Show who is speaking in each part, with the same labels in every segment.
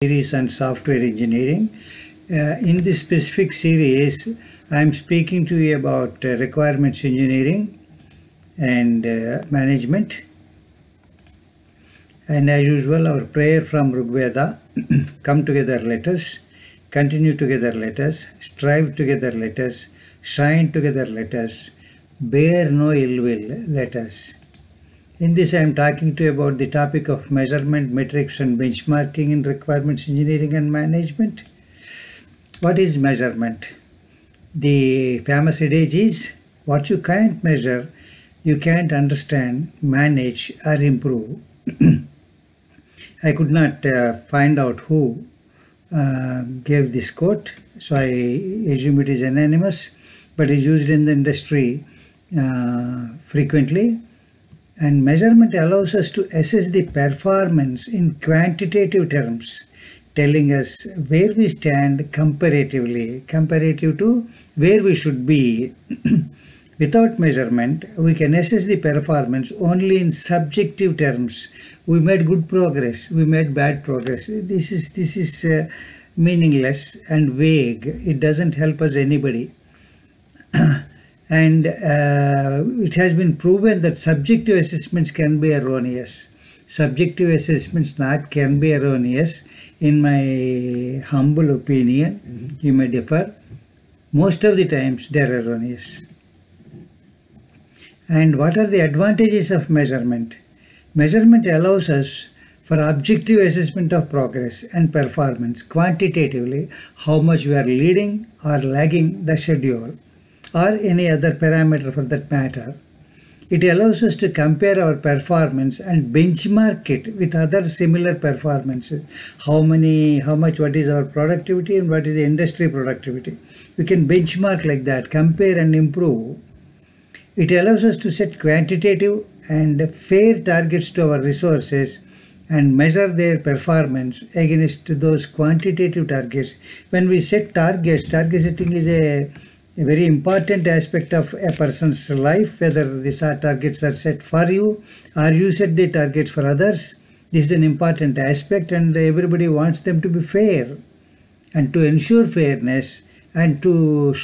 Speaker 1: Series on software engineering. In this specific series, I'm speaking to you about requirements engineering and management. And as usual, our prayer from Rigveda: come together, let us, continue together, let us, strive together, let us, shine together, let us, bear no ill will, let us. In this, I am talking to you about the topic of measurement, metrics, and benchmarking in requirements engineering and management. What is measurement? The famous adage is, what you can't measure, you can't understand, manage, or improve. I could not find out who gave this quote, so I assume it is anonymous, but is used in the industry frequently. And measurement allows us to assess the performance in quantitative terms, telling us where we stand comparatively, comparative to where we should be. Without measurement, we can assess the performance only in subjective terms. We made good progress, we made bad progress. This is meaningless and vague. It doesn't help us anybody. And it has been proven that subjective assessments can be erroneous. Subjective assessments can be erroneous. In my humble opinion, you may differ. Most of the times they are erroneous. And what are the advantages of measurement? Measurement allows us for objective assessment of progress and performance quantitatively, how much we are leading or lagging the schedule, or any other parameter for that matter. It allows us to compare our performance and benchmark it with other similar performances. What is our productivity and what is the industry productivity. We can benchmark like that, compare and improve. It allows us to set quantitative and fair targets to our resources and measure their performance against those quantitative targets. When we set targets, target setting is a very important aspect of a person's life, whether these targets are set for you or you set the targets for others. This is an important aspect, and everybody wants them to be fair. And to ensure fairness and to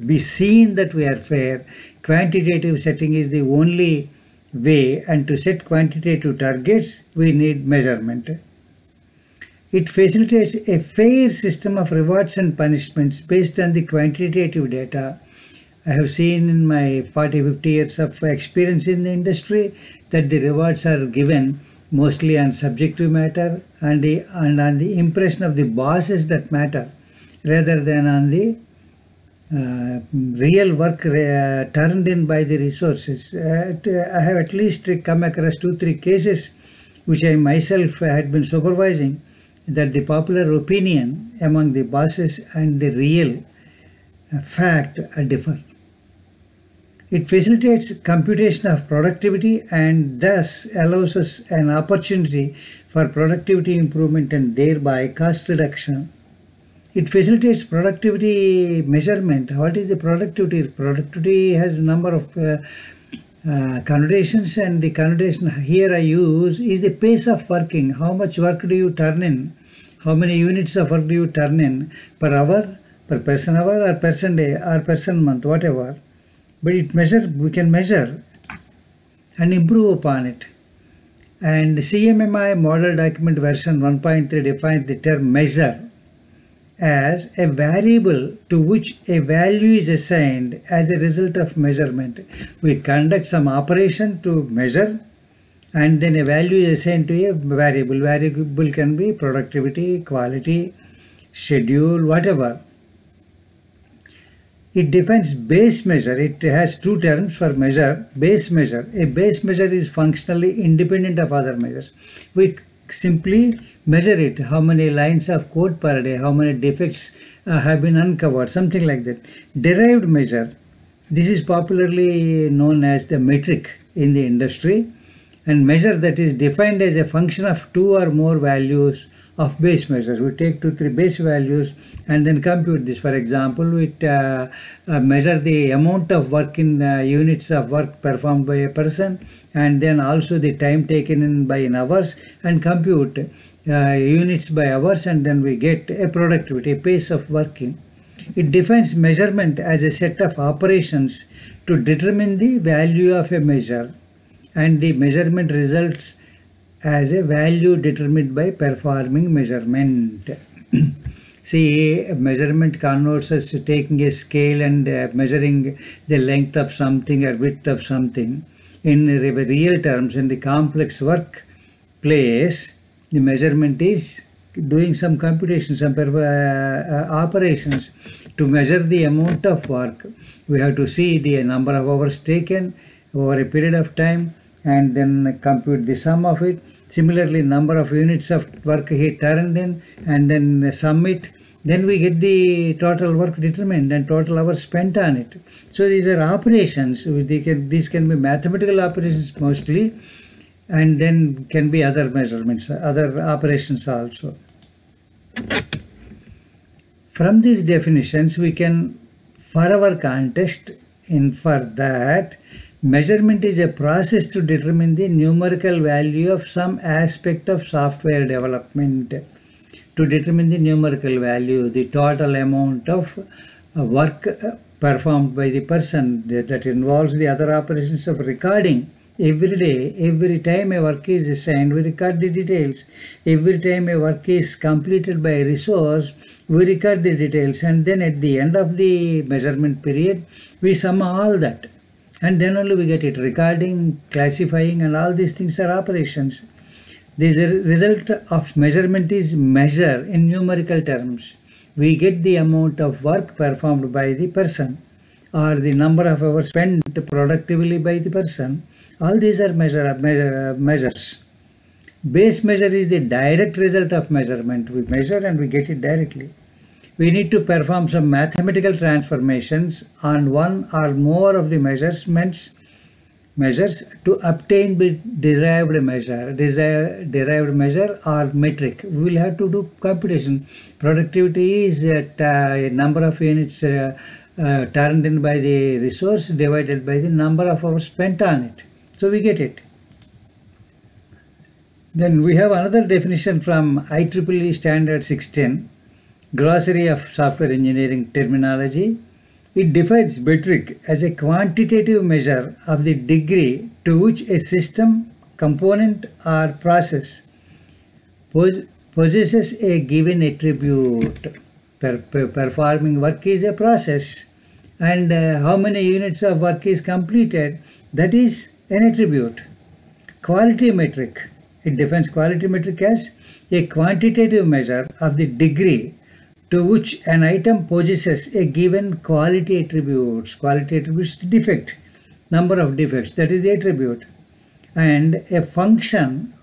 Speaker 1: be seen that we are fair, quantitative setting is the only way, and to set quantitative targets, we need measurement. It facilitates a fair system of rewards and punishments based on the quantitative data. I have seen in my 40-50 years of experience in the industry that the rewards are given mostly on subjective matter and on the impression of the bosses that matter, rather than on the real work turned in by the resources. I have at least come across 2-3 cases which I myself had been supervising, that the popular opinion among the bosses and the real fact differ. It facilitates computation of productivity and thus allows us an opportunity for productivity improvement and thereby cost reduction. It facilitates productivity measurement. What is the productivity? Productivity has a number of connotations, and the connotation here I use is the pace of working. How much work do you turn in? How many units of work do you turn in per hour, per person hour, or person day, or person month, whatever. But we can measure and improve upon it. And CMMI Model Document version 1.3 defines the term measure as a variable to which a value is assigned as a result of measurement. We conduct some operation to measure, and then a value is assigned to a variable. Variable can be productivity, quality, schedule, whatever. It defines base measure. It has 2 terms for measure. Base measure. A base measure is functionally independent of other measures. We simply measure it, how many lines of code per day, how many defects have been uncovered, something like that. Derived measure. This is popularly known as the metric in the industry, and measure that is defined as a function of 2 or more values of base measures. We take 2-3 base values and then compute this. For example, we measure the amount of work in units of work performed by a person, and then also the time taken in hours, and compute units by hours, and then we get a productivity, a pace of working. It defines measurement as a set of operations to determine the value of a measure, and the measurement results as a value determined by performing measurement. See, measurement connotes as taking a scale and measuring the length of something or width of something. In real terms, in the complex workplace, the measurement is doing some computation, some operations to measure the amount of work. We have to see the number of hours taken over a period of time and then compute the sum of it. Similarly, number of units of work he turned in and then sum it. Then we get the total work determined and total hours spent on it. So these are operations. These can be mathematical operations mostly, and then can be other measurements, other operations also. From these definitions, we can, for our context, infer that measurement is a process to determine the numerical value of some aspect of software development. To determine the numerical value, the total amount of work performed by the person, that involves the other operations of recording. Every day, every time a work is assigned, we record the details. Every time a work is completed by a resource, we record the details, and then at the end of the measurement period, we sum all that. And then only we get it. Recording, classifying, and all these things are operations. The result of measurement is measure in numerical terms. We get the amount of work performed by the person, or the number of hours spent productively by the person. All these are measures. Base measure is the direct result of measurement. We measure and we get it directly. We need to perform some mathematical transformations on one or more of the measures to obtain the derived measure or metric. We will have to do computation. Productivity is a number of units turned in by the resource divided by the number of hours spent on it. So we get it. Then we have another definition from IEEE Standard 610, Glossary of Software Engineering Terminology. It defines metric as a quantitative measure of the degree to which a system, component, or process possesses a given attribute. Performing work is a process, and how many units of work is completed, that is an attribute. Quality metric. It defines quality metric as a quantitative measure of the degree to which an item possesses a given quality attributes. Quality attributes, defect, number of defects, that is the attribute. And a function,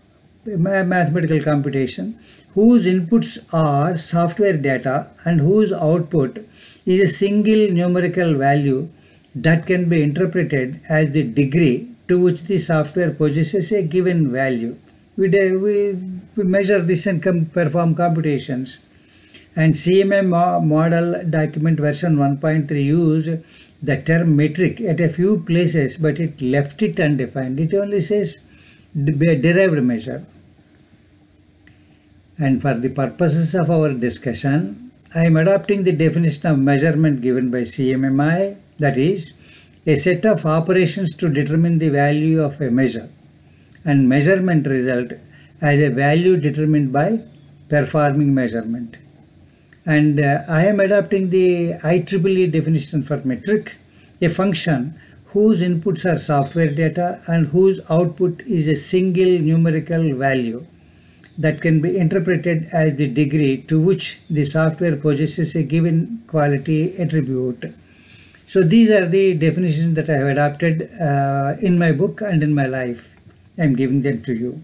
Speaker 1: mathematical computation, whose inputs are software data and whose output is a single numerical value that can be interpreted as the degree to which the software possesses a given value. We measure this and perform computations. And CMM model document version 1.3 use the term metric at a few places, but it left it undefined. It only says derived measure. And for the purposes of our discussion, I am adopting the definition of measurement given by CMMI, that is, a set of operations to determine the value of a measure, and measurement result as a value determined by performing measurement. And I am adopting the IEEE definition for metric, a function whose inputs are software data and whose output is a single numerical value that can be interpreted as the degree to which the software possesses a given quality attribute. So these are the definitions that I have adopted in my book and in my life. I am giving them to you.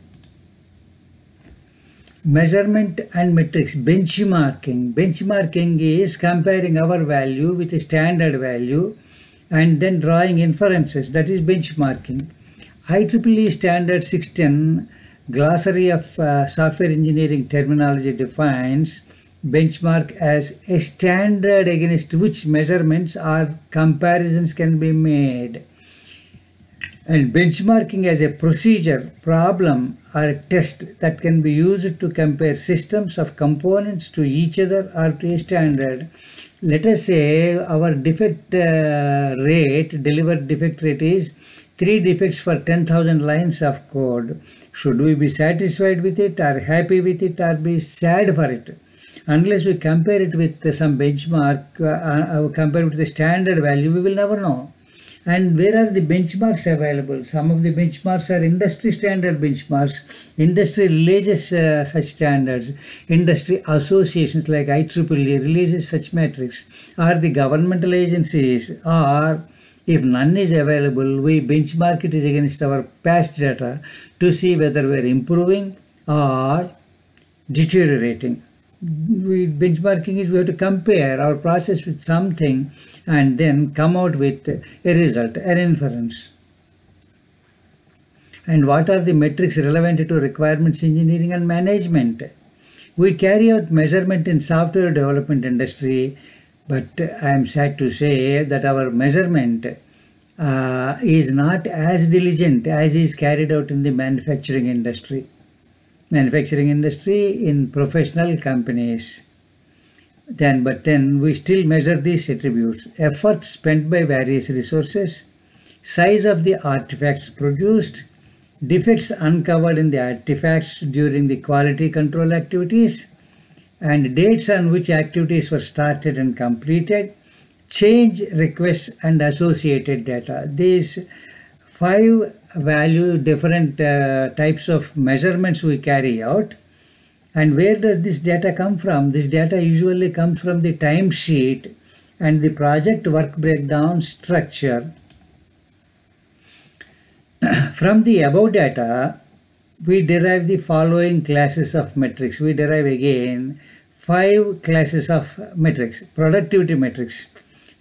Speaker 1: Measurement and metrics. Benchmarking. Benchmarking is comparing our value with a standard value and then drawing inferences. That is benchmarking. IEEE Standard 610 Glossary of Software Engineering Terminology defines benchmark as a standard against which measurements or comparisons can be made. And benchmarking as a procedure, problem, or a test that can be used to compare systems of components to each other or to a standard. Let us say our defect rate, delivered defect rate is 3 defects for 10,000 lines of code. Should we be satisfied with it, or happy with it, or be sad for it? Unless we compare it with some benchmark, compare it with the standard value, we will never know. And where are the benchmarks available? Some of the benchmarks are industry standard benchmarks. Industry releases such standards. Industry associations like IEEE releases such metrics. Or the governmental agencies, or if none is available, we benchmark it against our past data to see whether we are improving or deteriorating. Benchmarking is we have to compare our process with something and then come out with a result, an inference. And what are the metrics relevant to requirements engineering and management? We carry out measurement in software development industry, but I am sad to say that our measurement is not as diligent as is carried out in the manufacturing industry. Manufacturing industry in professional companies. But then we still measure these attributes: effort spent by various resources, size of the artifacts produced, defects uncovered in the artifacts during the quality control activities, and dates on which activities were started and completed, change requests and associated data. These 5 value different types of measurements we carry out. And where does this data come from? This data usually comes from the timesheet and the project work breakdown structure. From the above data, we derive the following classes of metrics. We derive again 5 classes of metrics. Productivity metrics.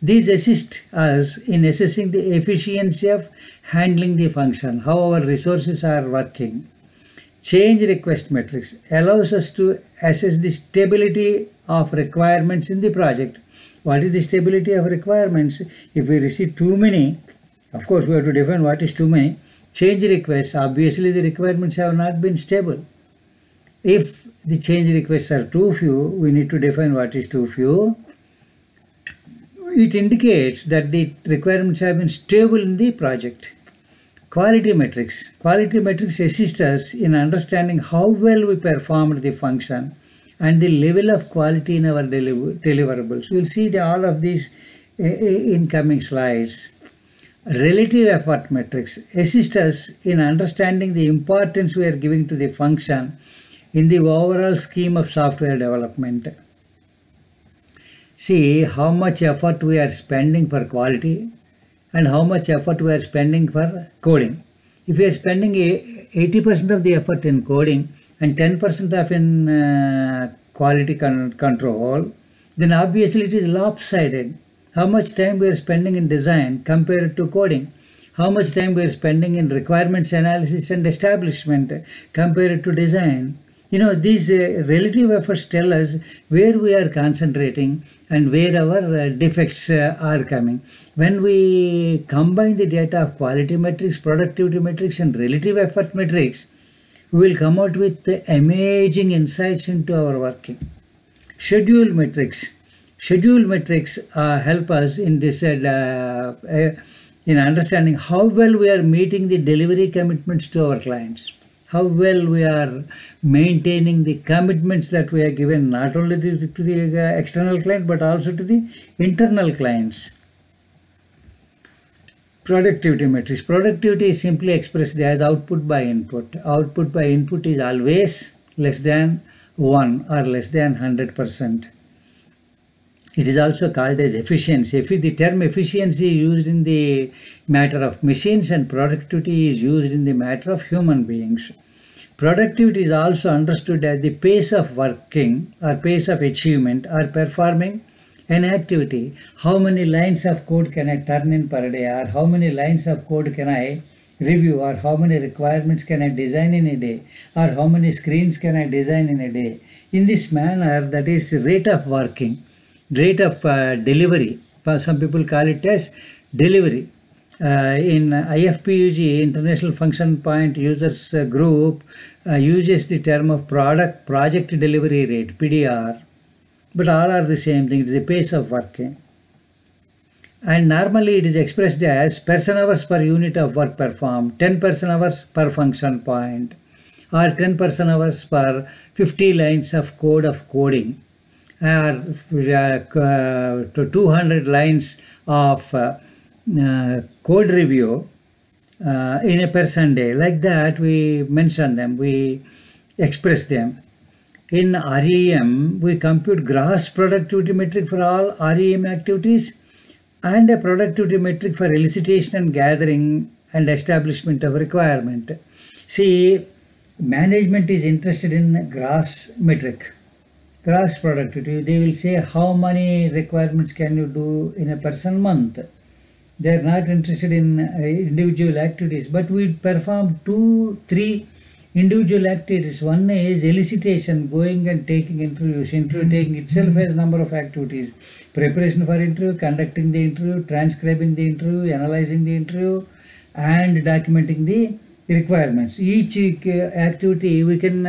Speaker 1: These assist us in assessing the efficiency of handling the function, how our resources are working. Change request metrics allows us to assess the stability of requirements in the project. What is the stability of requirements? If we receive too many, of course we have to define what is too many. Change requests, obviously the requirements have not been stable. If the change requests are too few, we need to define what is too few. It indicates that the requirements have been stable in the project. Quality metrics. Quality metrics assist us in understanding how well we performed the function and the level of quality in our deliverables. We'll see all of these in coming slides. Relative effort metrics assist us in understanding the importance we are giving to the function in the overall scheme of software development. See how much effort we are spending for quality and how much effort we are spending for coding. If we are spending 80% of the effort in coding and 10% of in quality control, then obviously it is lopsided. How much time we are spending in design compared to coding? How much time we are spending in requirements analysis and establishment compared to design? These relative efforts tell us where we are concentrating and where our defects are coming. When we combine the data of quality metrics, productivity metrics, and relative effort metrics, we will come out with amazing insights into our working. Schedule metrics. Schedule metrics help us in this in understanding how well we are meeting the delivery commitments to our clients. How well we are maintaining the commitments that we are given, not only to the external client but also to the internal clients. Productivity metrics. Productivity is simply expressed as output by input. Output by input is always less than 1 or less than 100%. It is also called as efficiency. The term efficiency is used in the matter of machines and productivity is used in the matter of human beings. Productivity is also understood as the pace of working or pace of achievement or performing an activity. How many lines of code can I turn in per day, or how many lines of code can I review, or how many requirements can I design in a day, or how many screens can I design in a day. In this manner, that is rate of working, rate of delivery. Some people call it as delivery. In IFPUG, International Function Point Users Group, uses the term of project delivery rate, PDR, but all are the same thing. It is the pace of working. And normally it is expressed as person hours per unit of work performed, 10 person hours per function point, or 10 person hours per 50 lines of code of coding, or 200 lines of code review in a person day. Like that we mention them, we express them. In REM, we compute gross productivity metric for all REM activities and a productivity metric for elicitation and gathering and establishment of requirement. See, management is interested in gross metric, gross productivity. They will say how many requirements can you do in a person month. They are not interested in individual activities, but we perform 2-3 individual activities. One is elicitation, going and taking interviews. Interview taking itself has number of activities. Preparation for interview, conducting the interview, transcribing the interview, analyzing the interview, and documenting the requirements. Each activity we can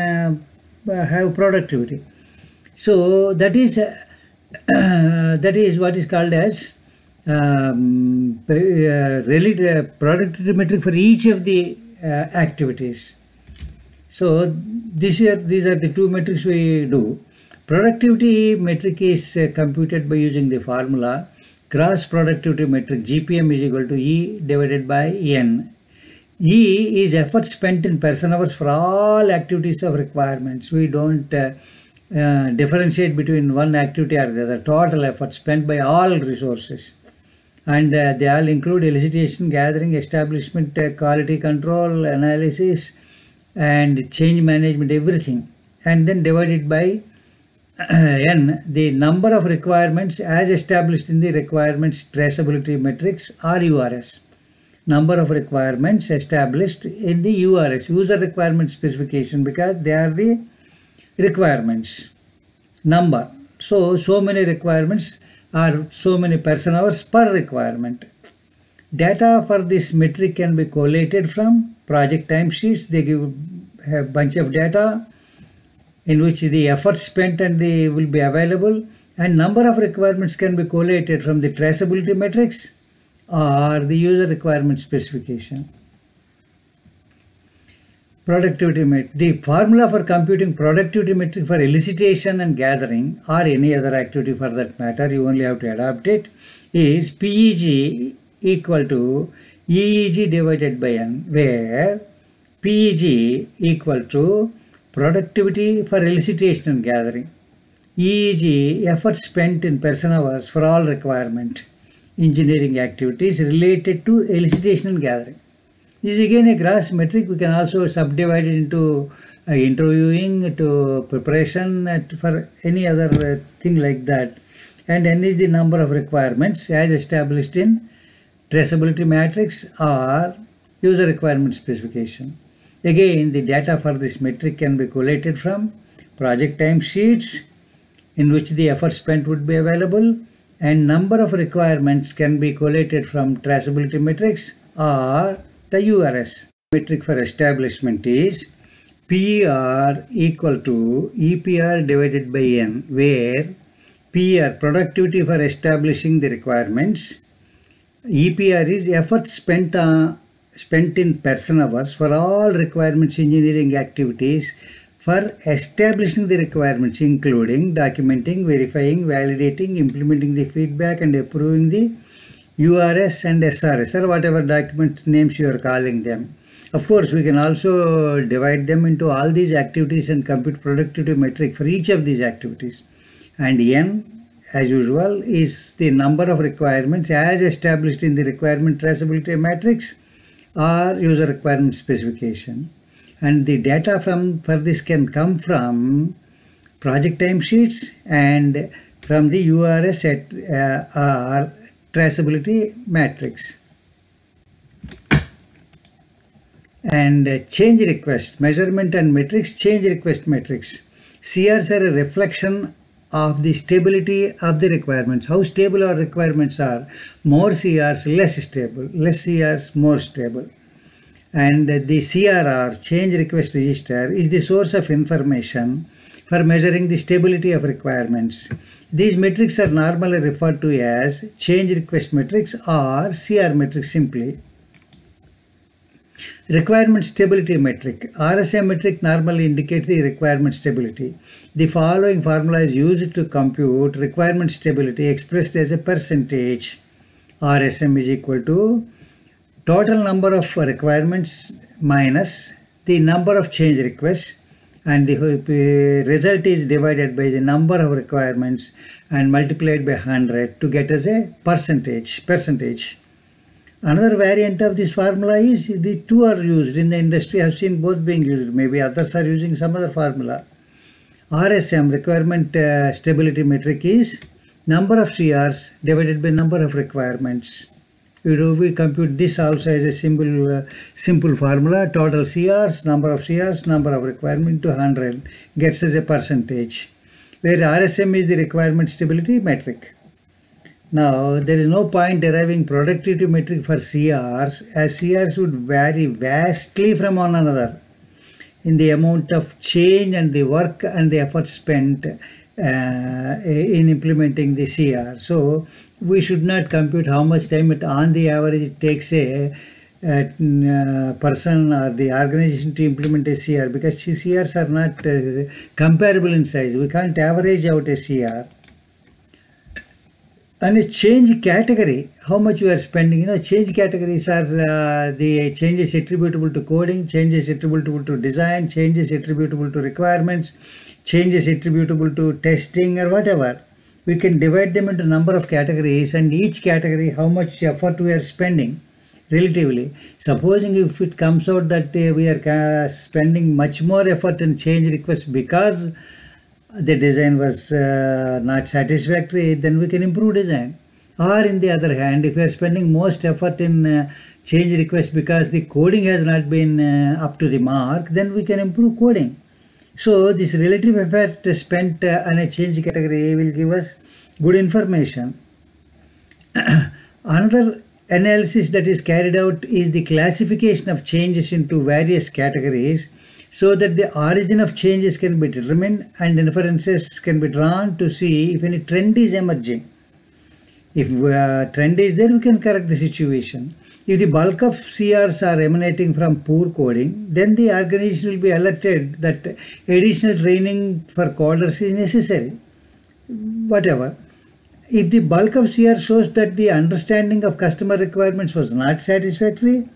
Speaker 1: have productivity. So that is what is called as productivity metric for each of the activities. So these are the two metrics we do. Productivity metric is computed by using the formula gross productivity metric, GPM is equal to E divided by N. E is effort spent in person hours for all activities of requirements. We don't differentiate between one activity or the other. Total effort spent by all resources. And they all include elicitation, gathering, establishment, quality control, analysis, and change management, everything. And then divided by N, the number of requirements as established in the requirements traceability metrics or URS. Number of requirements established in the URS, user requirement specification, because they are the requirements. Number. So many requirements are so many person hours per requirement. Data for this metric can be collated from project timesheets. They give a bunch of data in which the effort spent and they will be available, and number of requirements can be collated from the traceability metrics or the user requirement specification. Productivity metric. The formula for computing productivity metric for elicitation and gathering, or any other activity for that matter, you only have to adapt it, is PEG equal to EEG divided by N, where PEG equal to productivity for elicitation and gathering, EEG effort spent in person hours for all requirement engineering activities related to elicitation and gathering. This is again a gross metric. We can also subdivide it into interviewing, to preparation, for any other thing like that. And N is the number of requirements as established in traceability matrix or user requirement specification. Again, the data for this metric can be collated from project timesheets in which the effort spent would be available, and number of requirements can be collated from traceability metrics or the URS. Metric for establishment is PER equal to EPR divided by N, where PER, productivity for establishing the requirements, EPR is effort spent in person hours for all requirements engineering activities for establishing the requirements, including documenting, verifying, validating, implementing the feedback, and approving the URS and SRS, or whatever document names you are calling them. Of course, we can also divide them into all these activities and compute productivity metric for each of these activities. And N, as usual, is the number of requirements as established in the requirement traceability matrix or user requirement specification. And the data for this can come from project timesheets and from the URS or traceability matrix. And change request, measurement and metrics, change request metrics. CRs are a reflection of the stability of the requirements. How stable our requirements are. More CRs, less stable. Less CRs, more stable. And the CRR, change request register, is the source of information for measuring the stability of requirements. These metrics are normally referred to as change request metrics or CR metrics simply. Requirement stability metric. RSA metric normally indicates the requirement stability. The following formula is used to compute requirement stability expressed as a percentage. RSM is equal to total number of requirements minus the number of change requests, and the result is divided by the number of requirements and multiplied by 100 to get us a percentage. Another variant of this formula is the two are used in the industry. I have seen both being used. Maybe others are using some other formula. RSM, requirement stability metric, is number of CRs divided by number of requirements. We compute this also as a simple formula. Total CRs, number of requirement to 100 gets us a percentage, where RSM is the requirement stability metric. Now, there is no point deriving productivity metric for CRs, as CRs would vary vastly from one another in the amount of change and the work and the effort spent in implementing the CR. So, we should not compute how much time on the average it takes a person or the organization to implement a CR, because CRs are not comparable in size. We can't average out a CR. And a change category, how much we are spending. Change categories are the changes attributable to coding, changes attributable to design, changes attributable to requirements, changes attributable to testing or whatever. We can divide them into number of categories, and each category how much effort we are spending relatively. Supposing if it comes out that we are spending much more effort in change requests because the design was not satisfactory, then we can improve design. Or in the other hand, if we are spending most effort in change request because the coding has not been up to the mark, then we can improve coding. So this relative effort spent on a change category will give us good information. Another analysis that is carried out is the classification of changes into various categories, so that the origin of changes can be determined and inferences can be drawn to see if any trend is emerging. If trend is there, we can correct the situation. If the bulk of CRs are emanating from poor coding, then the organization will be alerted that additional training for coders is necessary. Whatever. If the bulk of CR shows that the understanding of customer requirements was not satisfactory,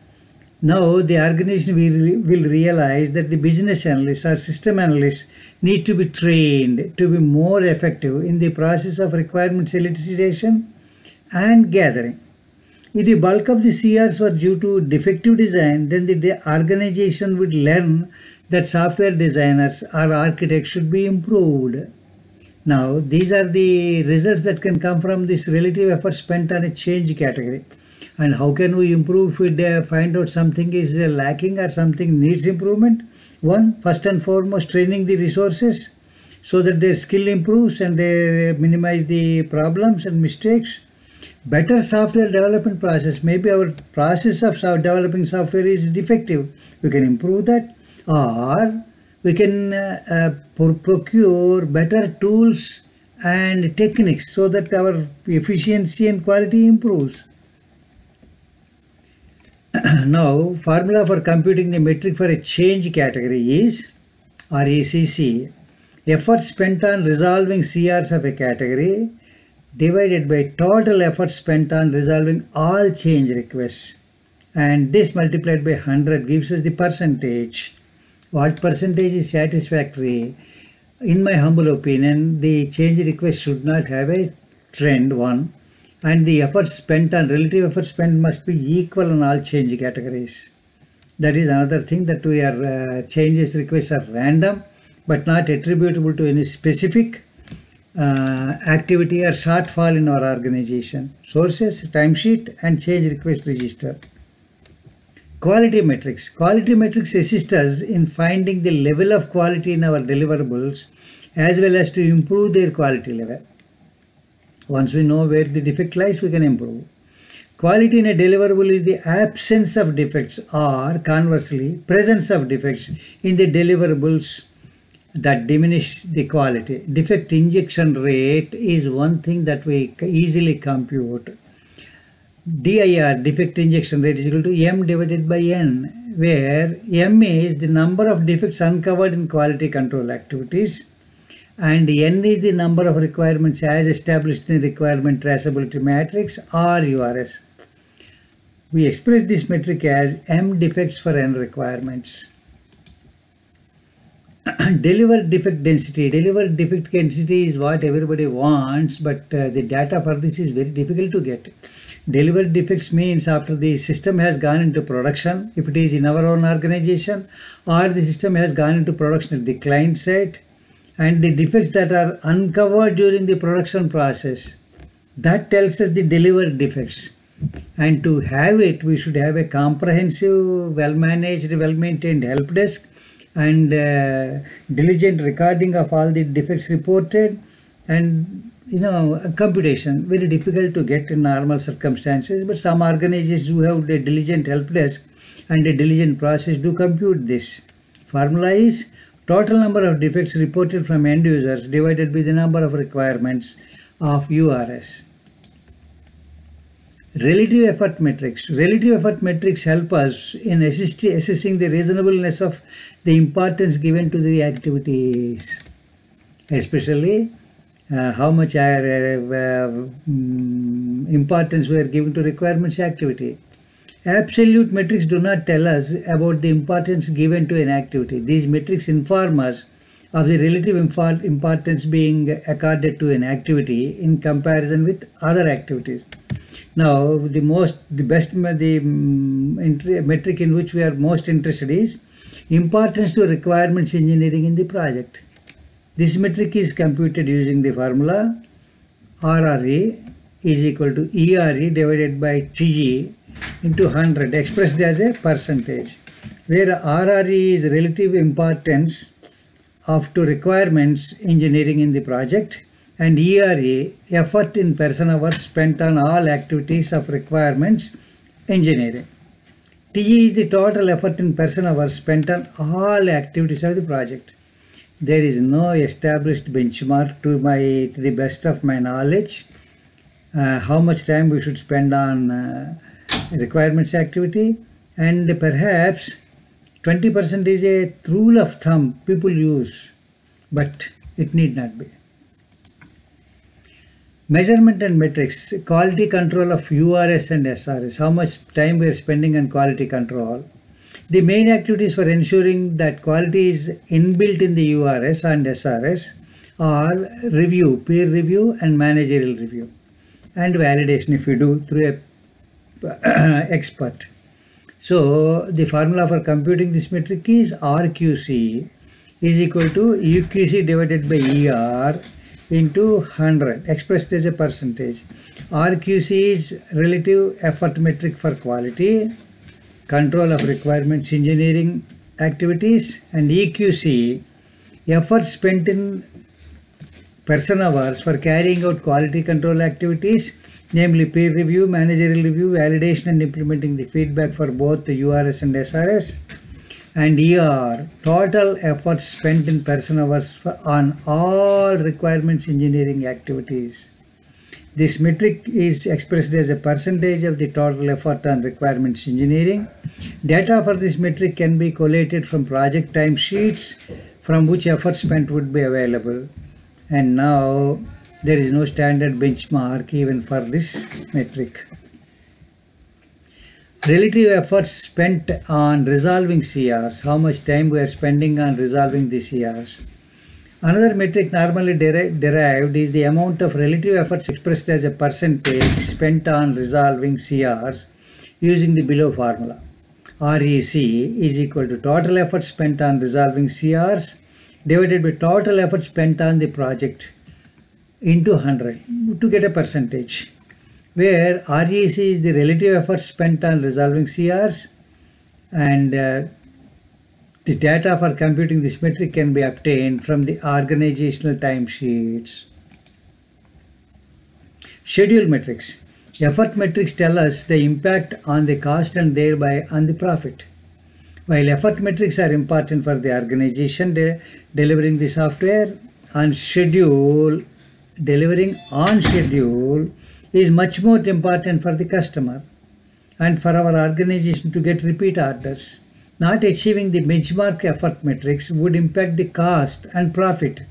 Speaker 1: now the organization will realize that the business analysts or system analysts need to be trained to be more effective in the process of requirements elicitation and gathering. If the bulk of the CRs were due to defective design, then the organization would learn that software designers or architects should be improved. Now, these are the results that can come from this relative effort spent on a change category. And how can we improve if we find out something is lacking or something needs improvement? One, first and foremost, training the resources so that their skill improves and they minimize the problems and mistakes. Better software development process. Maybe our process of developing software is defective. We can improve that. Or we can procure better tools and techniques so that our efficiency and quality improves. Now, formula for computing the metric for a change category is RECC. Effort spent on resolving CRs of a category divided by total effort spent on resolving all change requests. And this multiplied by 100 gives us the percentage. What percentage is satisfactory? In my humble opinion, the change request should not have a trend, one. And the effort spent on relative effort spent must be equal on all change categories. That is another thing, that we are changes requests are random but not attributable to any specific activity or shortfall in our organization. Sources, timesheet and change request register. Quality metrics. Quality metrics assist us in finding the level of quality in our deliverables as well as to improve their quality level. Once we know where the defect lies, we can improve. Quality in a deliverable is the absence of defects, or conversely, presence of defects in the deliverables that diminish the quality. Defect injection rate is one thing that we easily compute. DIR, defect injection rate, is equal to M divided by N, where M is the number of defects uncovered in quality control activities, and N is the number of requirements as established in requirement traceability matrix, or URS. We express this metric as M defects for N requirements. Delivered defect density. Delivered defect density is what everybody wants, but the data for this is very difficult to get. Delivered defects means after the system has gone into production, if it is in our own organization, or the system has gone into production at the client side, and the defects that are uncovered during the production process, that tells us the delivered defects. And to have it, we should have a comprehensive, well-managed, well-maintained help desk, and diligent recording of all the defects reported, and computation. Very difficult to get in normal circumstances, but some organizations who have a diligent help desk and a diligent process do compute this. Formula is total number of defects reported from end users divided by the number of requirements of URS. Relative effort metrics. Relative effort metrics help us in assessing the reasonableness of the importance given to the activities, especially how much importance we are given to requirements activity. Absolute metrics do not tell us about the importance given to an activity. These metrics inform us of the relative importance being accorded to an activity in comparison with other activities. Now, the metric in which we are most interested is importance to requirements engineering in the project. This metric is computed using the formula RRE is equal to ERE divided by TG into 100, expressed as a percentage, where RRE is relative importance to requirements engineering in the project, and ERA, effort in person hours spent on all activities of requirements engineering. TE is the total effort in person hours spent on all activities of the project. There is no established benchmark to the best of my knowledge how much time we should spend on requirements activity, and perhaps 20% is a rule of thumb people use, but it need not be. Measurement and metrics. Quality control of URS and SRS. How much time we are spending on quality control. The main activities for ensuring that quality is inbuilt in the URS and SRS are review, peer review, and managerial review, and validation if you do through a expert. So the formula for computing this metric is RQC is equal to UQC divided by ER into 100, expressed as a percentage. RQC is relative effort metric for quality control of requirements engineering activities, and EQC, effort spent in person hours for carrying out quality control activities, namely peer review, managerial review, validation, and implementing the feedback for both the URS and SRS. And ER, total effort spent in person hours on all requirements engineering activities. This metric is expressed as a percentage of the total effort on requirements engineering. Data for this metric can be collated from project timesheets from which effort spent would be available. And now there is no standard benchmark even for this metric. Relative efforts spent on resolving CRs, how much time we are spending on resolving the CRs. Another metric normally derived is the amount of relative efforts expressed as a percentage spent on resolving CRs using the below formula. REC is equal to total efforts spent on resolving CRs divided by total efforts spent on the project into 100 to get a percentage, where REC is the relative efforts spent on resolving CRs and The data for computing this metric can be obtained from the organizational timesheets. Schedule metrics. Effort metrics tell us the impact on the cost and thereby on the profit. While effort metrics are important for the organization delivering the software, delivering on schedule is much more important for the customer and for our organization to get repeat orders. Not achieving the benchmark effort metrics would impact the cost and profit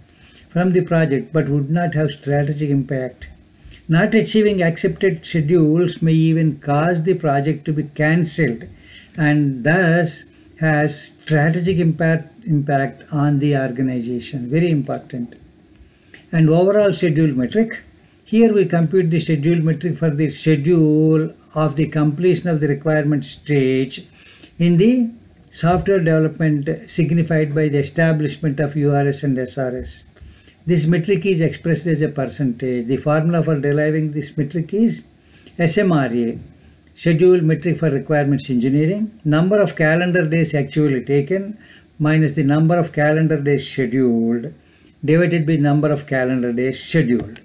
Speaker 1: from the project but would not have strategic impact. Not achieving accepted schedules may even cause the project to be cancelled and thus has strategic impact on the organization. Very important. And overall schedule metric. Here we compute the schedule metric for the schedule of the completion of the requirement stage in the software development signified by the establishment of URS and SRS. This metric is expressed as a percentage. The formula for deriving this metric is SMRA, schedule metric for requirements engineering, number of calendar days actually taken minus the number of calendar days scheduled divided by number of calendar days scheduled.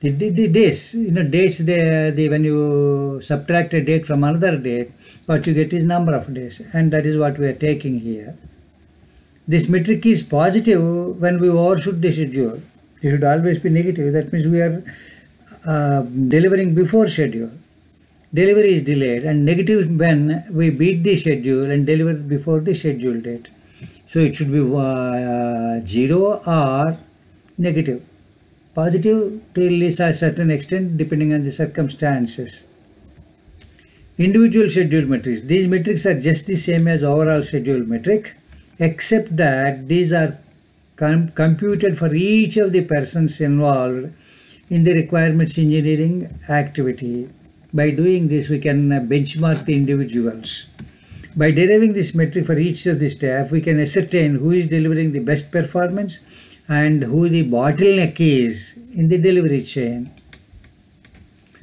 Speaker 1: The days, dates, when you subtract a date from another date, what you get is number of days, and that is what we are taking here. This metric is positive when we overshoot the schedule. It should always be negative. That means we are delivering before schedule. Delivery is delayed, and negative when we beat the schedule and deliver before the scheduled date. So it should be 0 or negative. Positive till a certain extent depending on the circumstances. Individual schedule metrics. These metrics are just the same as overall schedule metric, except that these are computed for each of the persons involved in the requirements engineering activity. By doing this, we can benchmark the individuals. By deriving this metric for each of the staff, we can ascertain who is delivering the best performance and who the bottleneck is in the delivery chain.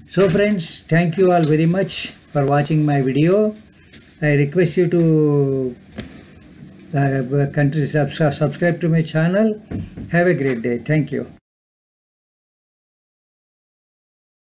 Speaker 1: So friends, thank you all very much for watching my video. I request you to subscribe to my channel. Have a great day. Thank you.